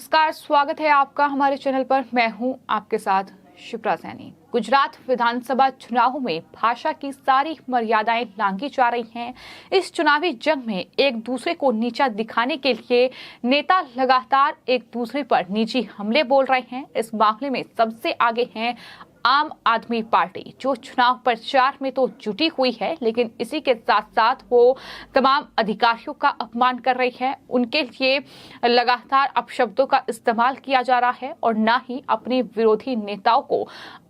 नमस्कार, स्वागत है आपका हमारे चैनल पर। मैं हूं आपके साथ शिप्रा सैनी। गुजरात विधानसभा चुनाव में भाषा की सारी मर्यादाएं लांघी जा रही हैं। इस चुनावी जंग में एक दूसरे को नीचा दिखाने के लिए नेता लगातार एक दूसरे पर निजी हमले बोल रहे हैं। इस मामले में सबसे आगे हैं आम आदमी पार्टी, जो चुनाव प्रचार में तो जुटी हुई है, लेकिन इसी के साथ साथ वो तमाम अधिकारियों का अपमान कर रही है। उनके लिए लगातार अपशब्दों का इस्तेमाल किया जा रहा है और ना ही अपने विरोधी नेताओं को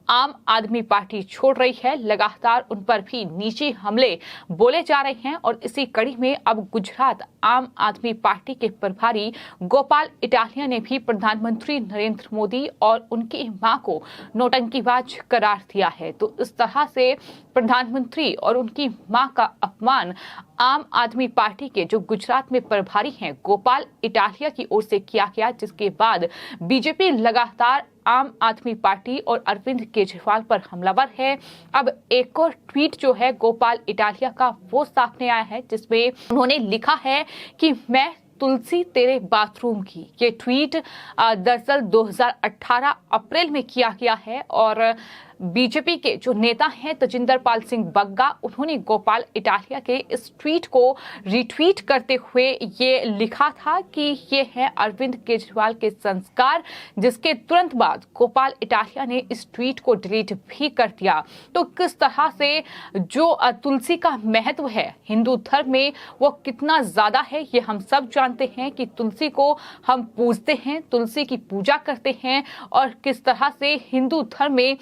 आम आदमी पार्टी छोड़ रही है। लगातार उन पर भी निजी हमले बोले जा रहे हैं और इसी कड़ी में अब गुजरात आम आदमी पार्टी के प्रभारी गोपाल इटालिया ने भी प्रधानमंत्री नरेंद्र मोदी और उनकी मां को नौटंकीबाज करार दिया है। तो इस तरह से प्रधानमंत्री और उनकी मां का अपमान आम आदमी पार्टी के जो गुजरात में प्रभारी हैं गोपाल इटालिया की ओर से किया गया, जिसके बाद बीजेपी लगातार आम आदमी पार्टी और अरविंद केजरीवाल पर हमलावर है। अब एक और ट्वीट जो है गोपाल इटालिया का वो सामने आया है, जिसमें उन्होंने लिखा है कि मैं तुलसी तेरे बाथरूम की। ये ट्वीट दरअसल 2018 अप्रैल में किया गया है और बीजेपी के जो नेता हैं तजिंदर पाल सिंह बग्गा, उन्होंने गोपाल इटालिया के इस ट्वीट को रिट्वीट करते हुए ये लिखा था कि ये है अरविंद केजरीवाल के संस्कार, जिसके तुरंत बाद गोपाल इटालिया ने इस ट्वीट को डिलीट भी कर दिया। तो किस तरह से जो तुलसी का महत्व है हिंदू धर्म में वो कितना ज्यादा है, ये हम सब जानते हैं कि तुलसी को हम पूजते हैं, तुलसी की पूजा करते हैं और किस तरह से हिंदू धर्म में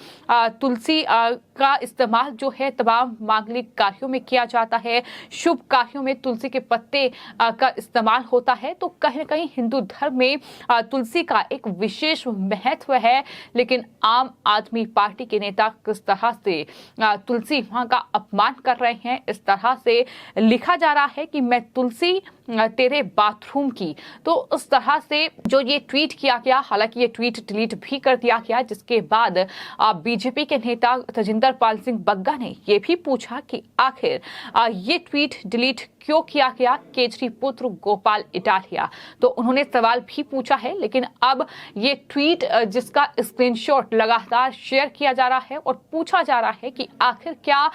तुलसी का इस्तेमाल जो है तमाम मांगलिक कार्यों में किया जाता है, शुभ कार्यों में तुलसी के पत्ते का इस्तेमाल होता है। तो कहीं न कहीं हिंदू धर्म में तुलसी का एक विशेष महत्व है। लेकिन आम आदमी पार्टी के नेता किस तरह से तुलसी मां का अपमान कर रहे हैं, इस तरह से लिखा जा रहा है कि मैं तुलसी तेरे बाथरूम की। तो उस तरह से जो ये ट्वीट किया गया, हालांकि ये ट्वीट डिलीट भी कर दिया गया, जिसके बाद बीजेपी के नेता तजिंदर पाल सिंह बग्गा ने ये भी पूछा कि आखिर ये ट्वीट डिलीट क्यों किया गया केजरी पुत्र गोपाल इटालिया। तो उन्होंने सवाल भी पूछा है, लेकिन अब ये ट्वीट जिसका स्क्रीनशॉट लगातार शेयर किया जा रहा है और पूछा जा रहा है कि आखिर क्या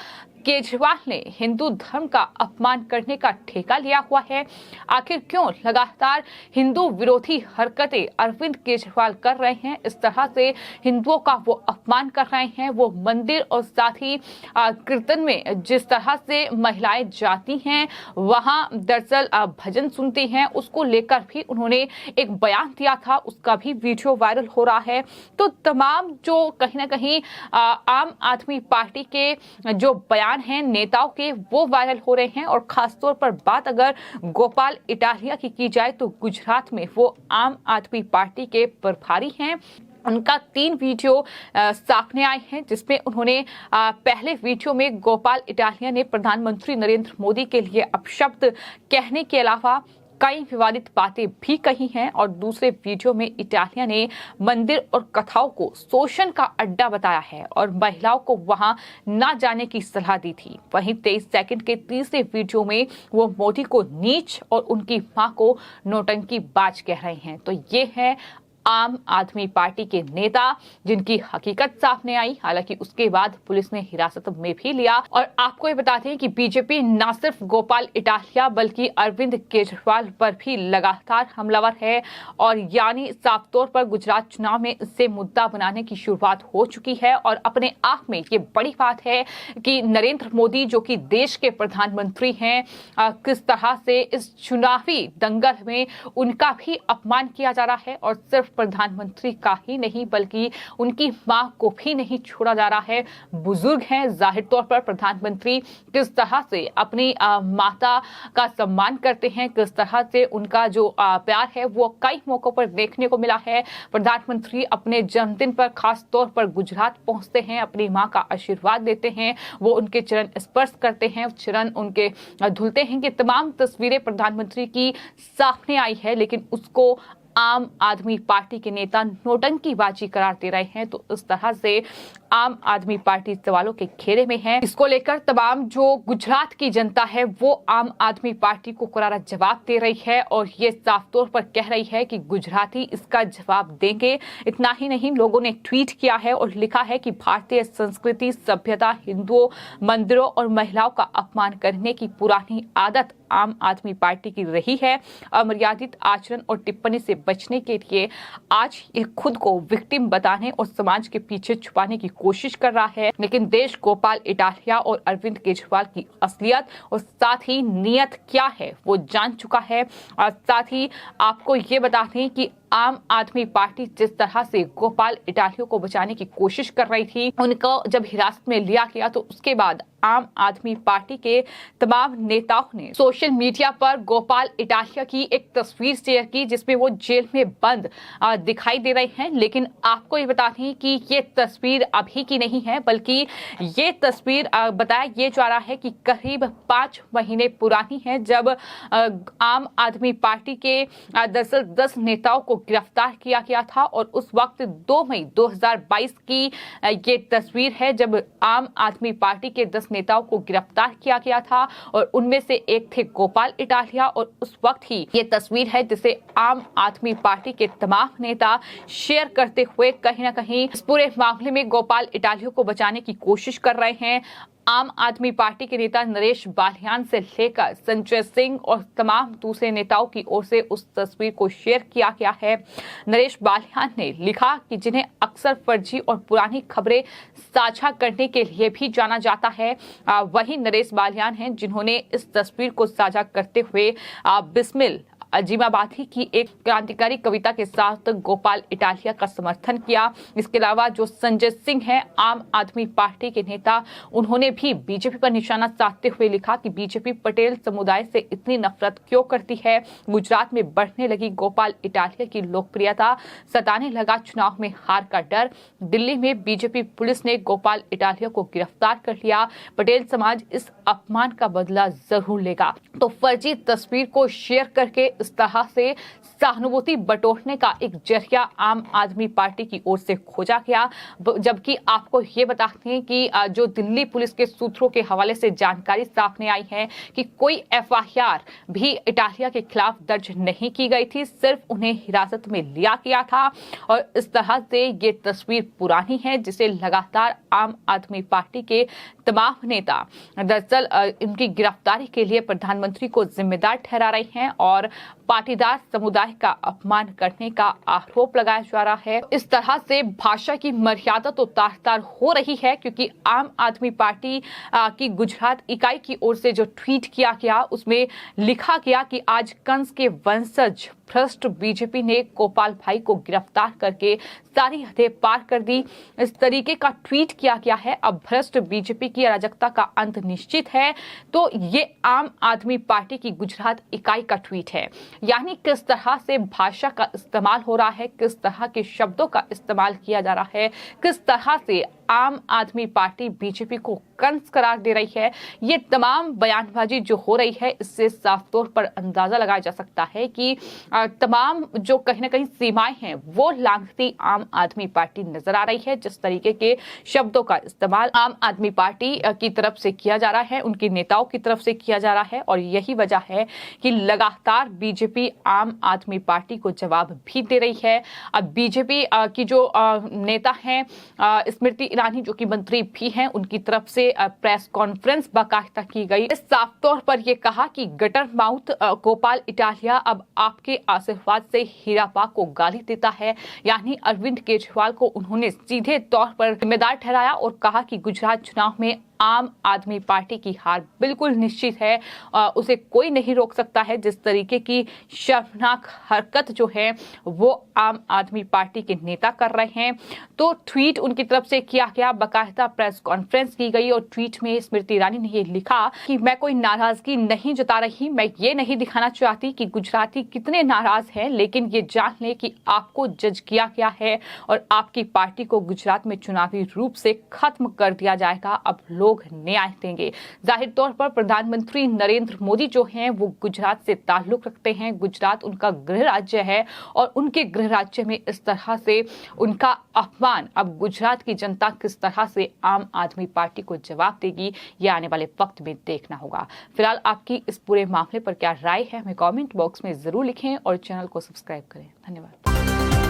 केजरीवाल ने हिंदू धर्म का अपमान करने का ठेका लिया हुआ है। आखिर क्यों लगातार हिंदू विरोधी हरकतें अरविंद केजरीवाल कर रहे हैं, इस तरह से हिंदुओं का वो अपमान कर रहे हैं। वो मंदिर और साथ ही कीर्तन में जिस तरह से महिलाएं जाती हैं, वहां दरअसल भजन सुनती हैं, उसको लेकर भी उन्होंने एक बयान दिया था, उसका भी वीडियो वायरल हो रहा है। तो तमाम जो कहीं ना कहीं आम आदमी पार्टी के जो बयान हैं नेताओं के, वो वायरल हो रहे हैं। और खासतौर पर बात अगर गोपाल इटालिया की जाए तो गुजरात में वो आम आदमी पार्टी के प्रभारी हैं। उनका 3 वीडियो सामने आए हैं, जिसमें उन्होंने पहले वीडियो में गोपाल इटालिया ने प्रधानमंत्री नरेंद्र मोदी के लिए अपशब्द कहने के अलावा कई विवादित बातें भी कही हैं और दूसरे वीडियो में इटालिया ने मंदिर और कथाओं को शोषण का अड्डा बताया है और महिलाओं को वहां न जाने की सलाह दी थी। वहीं 23 सेकंड के तीसरे वीडियो में वो मोदी को नीच और उनकी मां को नौटंकीबाज कह रहे हैं। तो ये है आम आदमी पार्टी के नेता, जिनकी हकीकत सामने आई। हालांकि उसके बाद पुलिस ने हिरासत में भी लिया। और आपको ये बता दें कि बीजेपी न सिर्फ गोपाल इटालिया बल्कि अरविंद केजरीवाल पर भी लगातार हमलावर है और यानी साफ तौर पर गुजरात चुनाव में इससे मुद्दा बनाने की शुरुआत हो चुकी है। और अपने आप में ये बड़ी बात है कि नरेंद्र मोदी जो कि देश के प्रधानमंत्री हैं, किस तरह से इस चुनावी दंगल में उनका भी अपमान किया जा रहा है और सिर्फ प्रधानमंत्री का ही नहीं बल्कि उनकी मां को भी नहीं छोड़ा जा रहा है। बुजुर्ग हैं, जाहिर तौर पर प्रधानमंत्री किस तरह से अपनी माता का सम्मान करते हैं, किस तरह से उनका जो प्यार है वो कई मौकों पर देखने को मिला है। प्रधानमंत्री अपने जन्मदिन पर खास तौर पर गुजरात पहुंचते हैं, अपनी मां का आशीर्वाद देते हैं, वो उनके चरण स्पर्श करते हैं, चरण उनके धुलते हैं। ये तमाम तस्वीरें प्रधानमंत्री की सामने आई है, लेकिन उसको आम आदमी पार्टी के नेता नोटंकीबाजी करार दे रहे हैं, तो इस तरह से आम आदमी पार्टी सवालों के घेरे में है। इसको लेकर तमाम जो गुजरात की जनता है वो आम आदमी पार्टी को करारा जवाब दे रही है और ये साफ तौर पर कह रही है कि गुजराती इसका जवाब देंगे। इतना ही नहीं, लोगों ने ट्वीट किया है और लिखा है कि भारतीय संस्कृति, सभ्यता, हिंदुओं, मंदिरों और महिलाओं का अपमान करने की पुरानी आदत आम आदमी पार्टी की रही है। अमर्यादित आचरण और टिप्पणी से बचने के लिए आज ये खुद को विक्टिम बताने और समाज के पीछे छुपाने की कोशिश कर रहा है, लेकिन देश गोपाल इटालिया और अरविंद केजरीवाल की असलियत और साथ ही नीयत क्या है वो जान चुका है। और साथ ही आपको ये बता दें कि आम आदमी पार्टी जिस तरह से गोपाल इटालिया को बचाने की कोशिश कर रही थी, उनको जब हिरासत में लिया गया तो उसके बाद आम आदमी पार्टी के तमाम नेताओं ने सोशल मीडिया पर गोपाल इटालिया की एक तस्वीर शेयर की जिसमें वो जेल में बंद दिखाई दे रहे हैं। लेकिन आपको ये बता दें कि ये तस्वीर अभी की नहीं है, बल्कि ये तस्वीर बताया ये जा रहा है कि करीब 5 महीने पुरानी है, जब आम आदमी पार्टी के दरअसल 10 नेताओं को गिरफ्तार किया गया था। और उस वक्त 2 मई 2022 की ये तस्वीर है जब आम आदमी पार्टी के 10 नेताओं को गिरफ्तार किया गया था और उनमें से एक थे गोपाल इटालिया। और उस वक्त ही ये तस्वीर है जिसे आम आदमी पार्टी के तमाम नेता शेयर करते हुए कहीं ना कहीं इस पूरे मामले में गोपाल इटालिया को बचाने की कोशिश कर रहे हैं। आम आदमी पार्टी के नेता नरेश बालियान से लेकर संजय सिंह और तमाम दूसरे नेताओं की ओर से उस तस्वीर को शेयर किया गया है। नरेश बालियान ने लिखा कि जिन्हें अक्सर फर्जी और पुरानी खबरें साझा करने के लिए भी जाना जाता है, वही नरेश बालियान हैं जिन्होंने इस तस्वीर को साझा करते हुए बिस्मिल अजीमाबादी की एक क्रांतिकारी कविता के साथ गोपाल इटालिया का समर्थन किया। इसके अलावा जो संजय सिंह हैं, आम आदमी पार्टी के नेता, उन्होंने भी बीजेपी पर निशाना साधते हुए लिखा कि बीजेपी पटेल समुदाय से इतनी नफरत क्यों करती है। गुजरात में बढ़ने लगी गोपाल इटालिया की लोकप्रियता, सताने लगा चुनाव में हार का डर। दिल्ली में बीजेपी पुलिस ने गोपाल इटालिया को गिरफ्तार कर लिया। पटेल समाज इस अपमान का बदला जरूर लेगा। तो फर्जी तस्वीर को शेयर करके इस तरह से सहानुभूति बटोरने का एक जरिया आम आदमी पार्टी की ओर से खोजा गया। जबकि आपको ये बताते हैं कि जो दिल्ली पुलिस के सूत्रों के हवाले से जानकारी सामने आई है कि कोई एफआईआर भी इटालिया के खिलाफ दर्ज नहीं की गई थी, सिर्फ उन्हें हिरासत में लिया गया था। और इस तरह से ये तस्वीर पुरानी है जिसे लगातार आम आदमी पार्टी के तमाम नेता दरअसल इनकी गिरफ्तारी के लिए प्रधानमंत्री को जिम्मेदार ठहरा रहे हैं और पाटीदार समुदाय का अपमान करने का आरोप लगाया जा रहा है। इस तरह से भाषा की मर्यादा तो तार तार हो रही है, क्योंकि आम आदमी पार्टी की गुजरात इकाई की ओर से जो ट्वीट किया गया उसमें लिखा गया कि आज कंस के वंशज भ्रष्ट बीजेपी ने गोपाल भाई को गिरफ्तार करके सारी हदें पार कर दी। इस तरीके का ट्वीट किया गया है। अब भ्रष्ट बीजेपी की अराजकता का अंत निश्चित है। तो ये आम आदमी पार्टी की गुजरात इकाई का ट्वीट है। यानी किस तरह से भाषा का इस्तेमाल हो रहा है, किस तरह के शब्दों का इस्तेमाल किया जा रहा है, किस तरह से आम आदमी पार्टी बीजेपी को कंस करार दे रही है। ये तमाम बयानबाजी जो हो रही है, इससे साफ तौर पर अंदाजा लगाया जा सकता है कि तमाम जो कहीं ना कहीं सीमाएं हैं वो लांघती आम आदमी पार्टी नजर आ रही है। जिस तरीके के शब्दों का इस्तेमाल आम आदमी पार्टी की तरफ से किया जा रहा है, उनके नेताओं की तरफ से किया जा रहा है, और यही वजह है कि लगातार बीजेपी आम आदमी पार्टी को जवाब भी दे रही है। अब बीजेपी की जो नेता हैं स्मृति ईरानी, जो कि मंत्री भी हैं, उनकी तरफ से प्रेस कॉन्फ्रेंस बाकायदा की गई। साफ तौर पर यह कहा कि गटर माउथ गोपाल इटालिया अब आपके आशीर्वाद से हीराबा को गाली देता है। यानी अरविंद केजरीवाल को उन्होंने सीधे तौर पर जिम्मेदार ठहराया और कहा कि गुजरात चुनाव में आम आदमी पार्टी की हार बिल्कुल निश्चित है, उसे कोई नहीं रोक सकता है। जिस तरीके की शर्मनाक हरकत जो है वो आम आदमी पार्टी के नेता कर रहे हैं। तो ट्वीट उनकी तरफ से किया गया, बाकायदा प्रेस कॉन्फ्रेंस की गई और ट्वीट में स्मृति ईरानी ने ये लिखा कि मैं कोई नाराजगी नहीं जता रही, मैं ये नहीं दिखाना चाहती कि गुजराती कितने नाराज हैं, लेकिन ये जान लें कि आपको जज किया गया है और आपकी पार्टी को गुजरात में चुनावी रूप से खत्म कर दिया जाएगा। अब लोग लोग न्याय देंगे। जाहिर तौर पर प्रधानमंत्री नरेंद्र मोदी जो हैं वो गुजरात से ताल्लुक रखते हैं, गुजरात उनका गृह राज्य है और उनके गृह राज्य में इस तरह से उनका अपमान अब गुजरात की जनता किस तरह से आम आदमी पार्टी को जवाब देगी, ये आने वाले वक्त में देखना होगा। फिलहाल आपकी इस पूरे मामले पर क्या राय है हमें कमेंट बॉक्स में जरूर लिखें और चैनल को सब्सक्राइब करें। धन्यवाद।